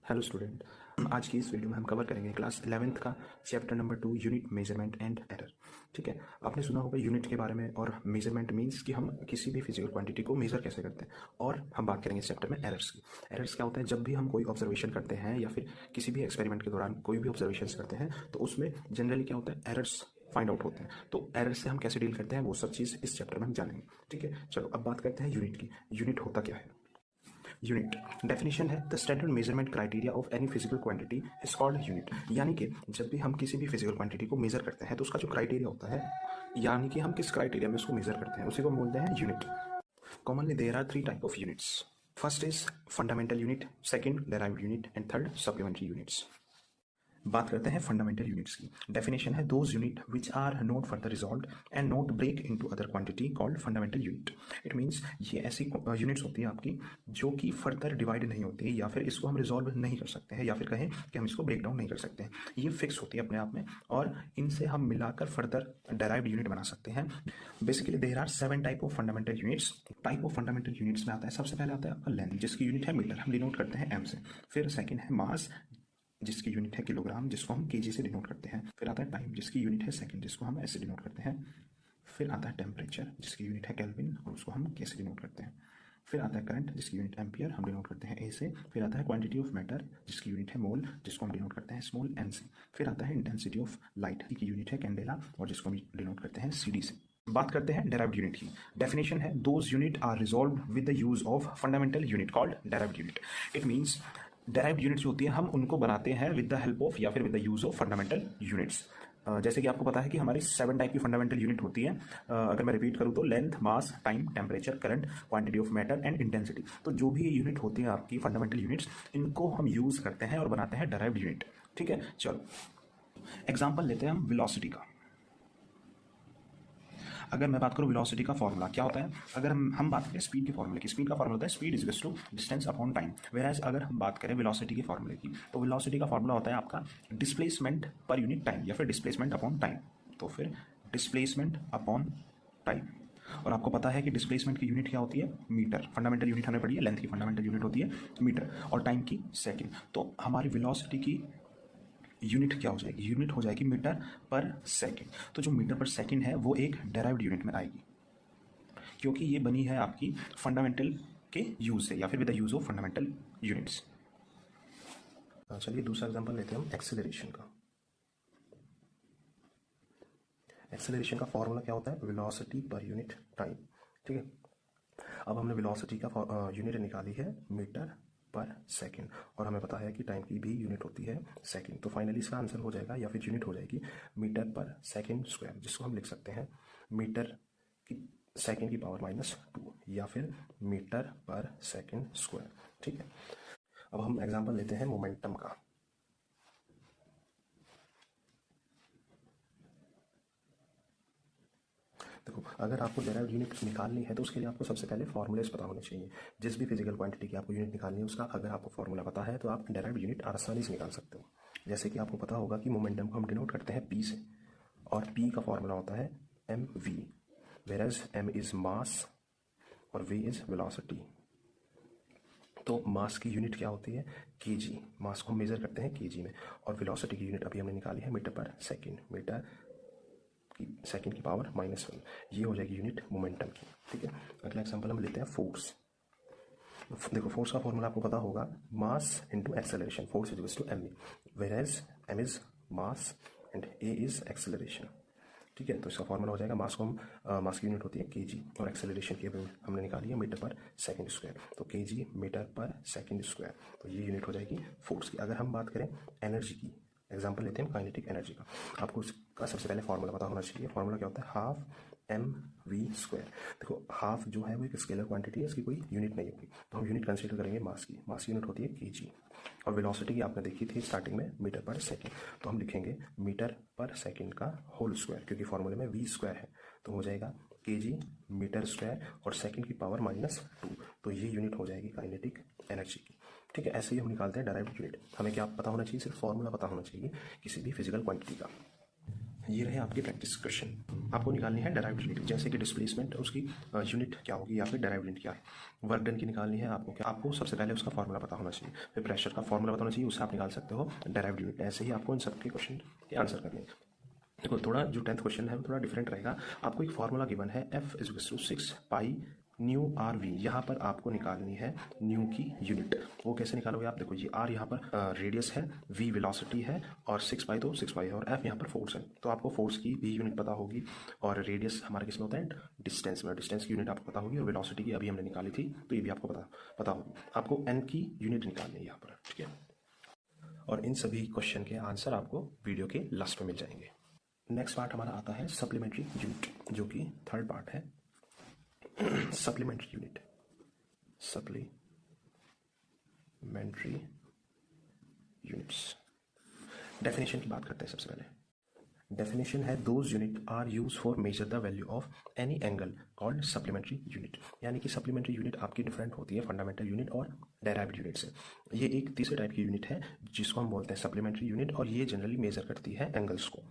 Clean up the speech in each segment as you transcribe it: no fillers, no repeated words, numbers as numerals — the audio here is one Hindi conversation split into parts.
हेलो स्टूडेंट, आज की इस वीडियो में हम कवर करेंगे क्लास 11th का chapter number 2 unit measurement and error. ठीक है, आपने सुना होगा यूनिट के बारे में। और मेजरमेंट मींस कि हम किसी भी फिजिकल क्वांटिटी को मेजर कैसे करते हैं। और हम बात करेंगे इस चैप्टर में एरर्स की। एरर्स क्या होता है? जब भी हम कोई ऑब्जर्वेशन करते हैं या फिर किसी भी एक्सपेरिमेंट के दौरान कोई भी ऑब्जर्वेशन करते हैं तो उसमें जनरली क्या होता है, एरर्स फाइंड आउट होते हैं। तो एरर से हम कैसे डील करते हैं वो सब चीज़ इस चैप्टर में हम जानेंगे। ठीक है, चलो अब बात करते हैं यूनिट की। यूनिट होता क्या है? यूनिट डेफिनेशन है the standard measurement criteria of any physical quantity is called unit. यानी कि जब भी हम किसी भी फिजिकल क्वांटिटी को मेजर करते हैं तो उसका जो क्राइटेरिया होता है, यानी कि हम किस क्राइटेरिया में उसको मेजर करते हैं, उसी को हम बोलते हैं unit. Commonly there are 3 type of units. First is fundamental unit, second derived unit and third supplementary units. बात करते हैं फंडामेंटल यूनिट्स की। डेफिनेशन है those unit which are not further resolve and not break into other quantity called fundamental unit. It means ये ऐसी यूनिट्स होती हैं आपकी जो कि फर्दर डिवाइड नहीं होती या फिर इसको हम रिजॉल्व नहीं कर सकते हैं या फिर कहें कि हम इसको ब्रेक डाउन नहीं कर सकते हैं। ये फिक्स होती है अपने आप में और इनसे हम मिलाकर फर्दर डेराइव्ड यूनिट बना सकते हैं। Basically there are 7 type of fundamental units. Type of fundamental units में आता है, सबसे पहले आता है आपका लेंथ, जिसकी यूनिट है मीटर, हम डिनोट करते हैं एम से। फिर सेकंड है मास, जिसकी यूनिट है किलोग्राम, जिसको हम केजी से डिनोट करते हैं। फिर आता है टाइम, जिसकी यूनिट है सेकंड, जिसको हम ऐसे डिनोट करते हैं। फिर आता है टेम्परेचर, जिसकी यूनिट है केल्विन और उसको हम के से डिनोट करते हैं। फिर आता है करंट, जिसकी यूनिट एम्पियर, हम डिनोट करते हैं ए से। फिर आता है क्वांटिटी ऑफ मैटर, जिसकी यूनिट है मोल, जिसको हम डिनोट करते हैं स्मॉल एन से। फिर आता है इंटेंसिटी ऑफ लाइट, की यूनिट है कैंडेला और जिसको हम डिनोट करते हैं सी डी से। बात करते हैं डेराइव्ड यूनिट की। डेफिनेशन है those unit are resolve with the use of fundamental unit called derived unit. It means derived units जो होती है हम उनको बनाते हैं विद द हेल्प ऑफ या फिर with the use of fundamental units. जैसे कि आपको पता है कि हमारी 7 टाइप की फंडामेंटल यूनिट होती है। अगर मैं रिपीट करूँ तो length, mass, time, temperature, current, quantity of matter and intensity. तो जो भी ये यूनिट होती है आपकी फंडामेंटल यूनिट्स, इनको हम यूज करते हैं और बनाते हैं डेराइव्ड यूनिट। ठीक है, चलो एग्जाम्पल लेते हैं हम वेलोसिटी का। अगर मैं बात करूँ वेलोसिटी का फॉर्मूला क्या होता है, अगर हम बात करें स्पीड के फॉर्मूले की, स्पीड का फॉर्मूला होता है speed is to distance upon time. Average अगर हम बात करें वेलोसिटी के फॉर्मूले की, तो वेलोसिटी का फॉर्मूला होता है आपका डिस्प्लेसमेंट पर यूनिट टाइम या फिर डिस्प्लेसमेंट अपॉन टाइम। तो फिर डिस्प्लेसमेंट अपॉन टाइम। और आपको पता है कि डिस्प्लेसमेंट की यूनिट क्या होती है, मीटर। फंडामेंटल यूनिट हमने पढ़ी है, लेंथ की फंडामेंटल यूनिट होती है मीटर और टाइम की सेकेंड। तो हमारी वेलोसिटी की यूनिट क्या हो जाएगी, यूनिट हो जाएगी मीटर पर सेकंड। तो जो मीटर पर सेकंड है वो एक डेराइव्ड यूनिट में आएगी क्योंकि ये बनी है आपकी फंडामेंटल के यूज से या फिर with the use of fundamental units. चलिए दूसरा एग्जांपल लेते हैं हम एक्सेलरेशन का। एक्सेलरेशन का फॉर्मूला क्या होता है, वेलोसिटी पर यूनिट टाइम। ठीक है, अब हमने वेलोसिटी का यूनिट निकाली है मीटर पर सेकंड और हमें पता है कि टाइम की भी यूनिट होती है सेकंड। तो फाइनली इसका आंसर हो जाएगा या फिर यूनिट हो जाएगी मीटर पर सेकंड स्क्वायर, जिसको हम लिख सकते हैं मीटर की सेकंड की पावर -2 या फिर मीटर पर सेकंड स्क्वायर। ठीक है, अब हम एग्जांपल लेते हैं मोमेंटम का। देखो, अगर आपको डेराइव्ड यूनिट निकालनी है तो उसके लिए आपको सबसे पहले फॉर्मूलेस पता होने चाहिए। जिस भी फिजिकल क्वांटिटी की आपको यूनिट निकालनी है उसका अगर आपको फॉर्मूला पता है तो आप डेराइव्ड यूनिट आसानी से निकाल सकते हो। जैसे कि आपको पता होगा कि मोमेंटम को हम डिनोट करते हैं पी से और पी का फॉर्मूला होता है M V, whereas M is mass और वी इज वेलोसिटी। तो मास की यूनिट क्या होती है, केजी। मास को हम मेजर करते हैं केजी में और वेलोसिटी की यूनिट अभी हमने निकाली है मीटर पर सेकेंड, मीटर की सेकंड की पावर -1। ये हो जाएगी यूनिट मोमेंटम की। ठीक है, अगला एग्जांपल हम लेते हैं फोर्स। देखो, फोर्स का फॉर्मूला आपको पता होगा, mass into acceleration. Force is equals to M, whereas M is mass and A is acceleration. ठीक है, तो इसका फॉर्मूला हो जाएगा, मास को हम मास की यूनिट होती है केजी और एक्सेलरेशन की हमने निकाली है मीटर पर सेकंड स्क्वायर। तो केजी मीटर पर सेकंड स्क्वायर, तो ये यूनिट हो जाएगी फोर्स की। अगर हम बात करें एनर्जी की, एग्जांपल लेते हैं काइनेटिक एनर्जी का। आपको उसका सबसे पहले फॉर्मूला पता होना चाहिए। फॉर्मूला क्या होता है, हाफ एम वी स्क्वायर। देखो, हाफ जो है वो एक स्केलर क्वांटिटी है, इसकी कोई यूनिट नहीं होगी, तो हम यूनिट कंसीडर करेंगे मास की। मास की यूनिट होती है केजी और वेलोसिटी की आपने देखी थी स्टार्टिंग में मीटर पर सेकंड, तो हम लिखेंगे मीटर पर सेकंड का होल स्क्वायर, क्योंकि फॉर्मूले में वी स्क्वायर है। तो हो जाएगा केजी मीटर स्क्वायर और सेकंड की पावर -2। तो ये यूनिट हो जाएगी काइनेटिक एनर्जी की। ठीक है, ऐसे ही हम निकालते हैं डायरेक्ट यूनिट। हमें क्या पता होना चाहिए, सिर्फ फॉर्मूला पता होना चाहिए किसी भी फिजिकल क्वांटिटी का। ये रहे आपके प्रैक्टिस क्वेश्चन। आपको निकालनी है डेराइव्ड यूनिट, जैसे कि डिस्प्लेसमेंट उसकी यूनिट क्या होगी या फिर डेराइव्ड यूनिट क्या है। वर्क डन की निकालनी है आपको सबसे पहले उसका फॉर्मूला पता होना चाहिए, फिर प्रेशर का फॉर्मूला पता होना चाहिए, उससे आप निकाल सकते हो डेराइव्ड यूनिट। ऐसे ही आपको इन सबके क्वेश्चन के आंसर करने हैं। देखो थोड़ा जो 10th क्वेश्चन है वो थोड़ा डिफरेंट रहेगा। आपको एक फॉर्मूला गिवन है F=6 pi nu are we. यहाँ पर आपको निकालनी है न्यू की यूनिट। वो कैसे निकालोगे आप, देखो ये आर यहाँ पर रेडियस है, वी वेलोसिटी है, और 6 पाई तो 6 पाई है, और एफ यहाँ पर फोर्स है। तो आपको फोर्स की भी यूनिट पता होगी, और रेडियस हमारे किस में होता है, डिस्टेंस में। डिस्टेंस की यूनिट आपको पता होगी, और वेलोसिटी की अभी हमने निकाली थी तो ये भी आपको पता होगी। आपको एन की यूनिट निकालनी है यहाँ पर, ठीक है। और इन सभी क्वेश्चन के आंसर आपको वीडियो के लास्ट में मिल जाएंगे। नेक्स्ट पार्ट हमारा आता है सप्लीमेंट्री यूनिट, जो कि थर्ड पार्ट है। Supplementary unit, supplementary units. Definition की बात करते हैं सबसे पहले। डेफिनेशन है those unit are use for measure the value of any angle called supplementary unit. यानी कि सप्लीमेंट्री यूनिट आपकी डिफरेंट होती है फंडामेंटल यूनिट और डेराइव्ड यूनिट से। ये एक तीसरे टाइप की यूनिट है जिसको हम बोलते हैं सप्लीमेंट्री यूनिट, और ये जनरली मेजर करती है एंगल्स को।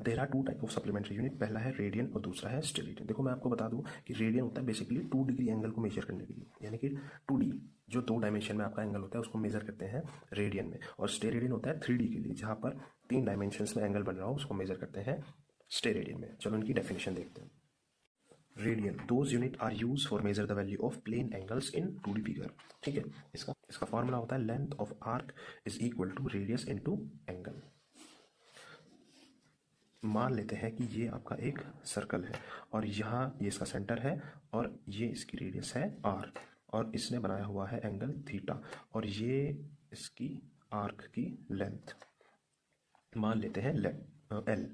There are two type of supplementary unit, पहला है रेडियन और दूसरा है स्टेरेडियन। देखो मैं आपको बता दूं कि रेडियन होता है बेसिकली 2 डिग्री एंगल को मेजर करने के लिए, यानी कि 2D जो 2 डायमेंशन में आपका एंगल होता है उसको मेजर करते हैं रेडियन में, और स्टेरेडियन होता है 3D के लिए, जहाँ पर 3 डायमेंशंस में एंगल बन रहा हो उसको मेजर करते हैं स्टेरेडियन में। चलो इनकी डेफिनेशन देखते हैं। Radian, those unit are use for measure the value of plane angles in 2D figure, ठीक है। इसका फॉर्मूला होता है length of arc is equal to radius into angle. मान लेते हैं कि ये आपका एक सर्कल है, और यहाँ ये इसका सेंटर है, और ये इसकी रेडियस है आर, और इसने बनाया हुआ है एंगल थीटा, और ये इसकी आर्क की लेंथ मान लेते हैं एल,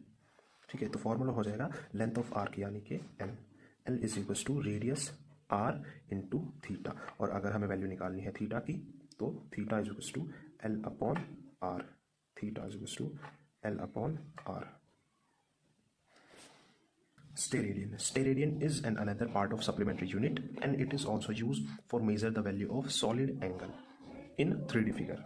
ठीक है। तो फॉर्मूला हो जाएगा लेंथ ऑफ आर्क यानी कि L is equal to radius R into theta, और अगर हमें वैल्यू निकालनी है थीटा की तो theta is equal to L upon R, theta is equal to L upon R. Steradian is another part of supplementary unit, and it is also used for measure the value of solid angle in 3D figure.